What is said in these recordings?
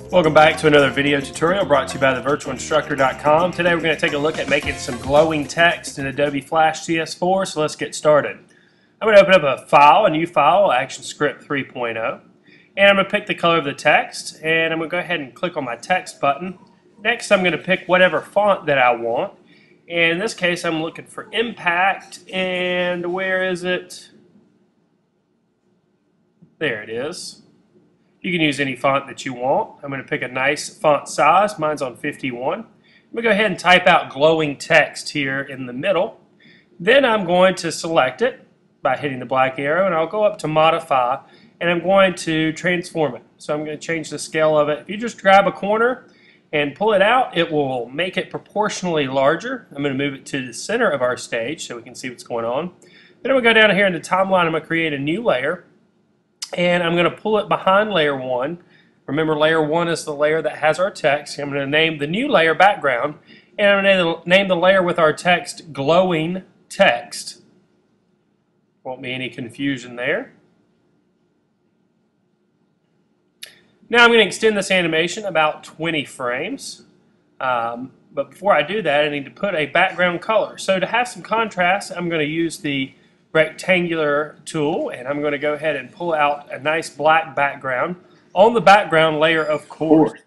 Welcome back to another video tutorial brought to you by thevirtualinstructor.com. Today we're going to take a look at making some glowing text in Adobe Flash CS4, so let's get started. I'm going to open up a new file, ActionScript 3.0, and I'm going to pick the color of the text, and I'm going to go ahead and click on my text button. Next I'm going to pick whatever font that I want. And in this case I'm looking for Impact, and where is it? There it is. You can use any font that you want. I'm going to pick a nice font size. Mine's on 51. I'm going to go ahead and type out glowing text here in the middle. Then I'm going to select it by hitting the black arrow, and I'll go up to Modify, and I'm going to transform it. So I'm going to change the scale of it. If you just grab a corner and pull it out, it will make it proportionally larger. I'm going to move it to the center of our stage so we can see what's going on. Then I'm going to go down here in the timeline. I'm going to create a new layer. And I'm going to pull it behind layer 1. Remember, layer 1 is the layer that has our text. I'm going to name the new layer background, and I'm going to name the layer with our text glowing text. Won't be any confusion there. Now I'm going to extend this animation about 20 frames. But before I do that, I need to put a background color. So to have some contrast, I'm going to use the rectangular tool, and I'm going to go ahead and pull out a nice black background on the background layer, of course.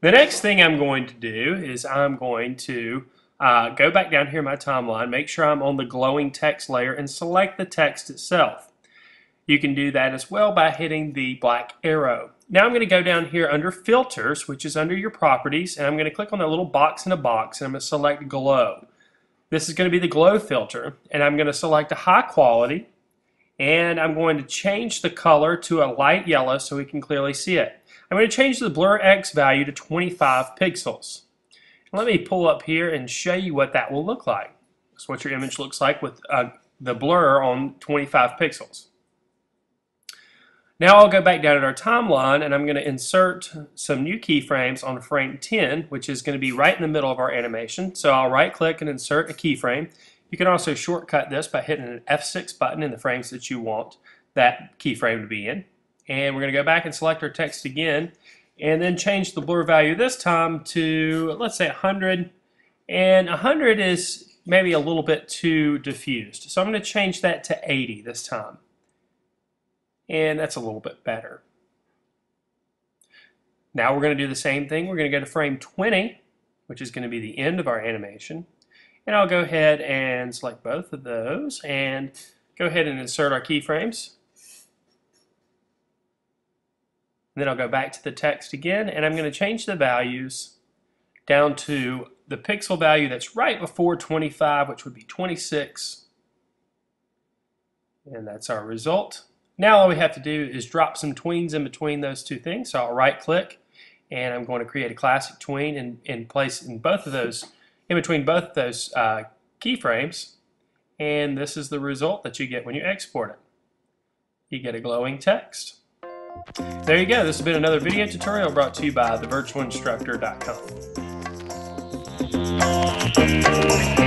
The next thing I'm going to do is I'm going to go back down here in my timeline, make sure I'm on the glowing text layer, and select the text itself. You can do that as well by hitting the black arrow. Now I'm going to go down here under Filters, which is under your Properties, and I'm going to click on that little box in a box, and I'm going to select Glow. This is going to be the glow filter, and I'm going to select a high quality, and I'm going to change the color to a light yellow so we can clearly see it. I'm going to change the blur X value to 25 pixels. Let me pull up here and show you what that will look like. That's what your image looks like with the blur on 25 pixels. Now I'll go back down at our timeline, and I'm going to insert some new keyframes on frame 10, which is going to be right in the middle of our animation. So I'll right click and insert a keyframe. You can also shortcut this by hitting an F6 button in the frames that you want that keyframe to be in. And we're going to go back and select our text again, and then change the blur value this time to, let's say, 100. And 100 is maybe a little bit too diffused. So I'm going to change that to 80 this time. And that's a little bit better. Now we're going to do the same thing. We're going to go to frame 20, which is going to be the end of our animation. And I'll go ahead and select both of those and go ahead and insert our keyframes. And then I'll go back to the text again, and I'm going to change the values down to the pixel value that's right before 25, which would be 26. And that's our result. Now all we have to do is drop some tweens in between those two things. So I'll right click, and I'm going to create a classic tween and place in both of those, in between both of those keyframes. And this is the result that you get when you export it. You get a glowing text. There you go. This has been another video tutorial brought to you by thevirtualinstructor.com.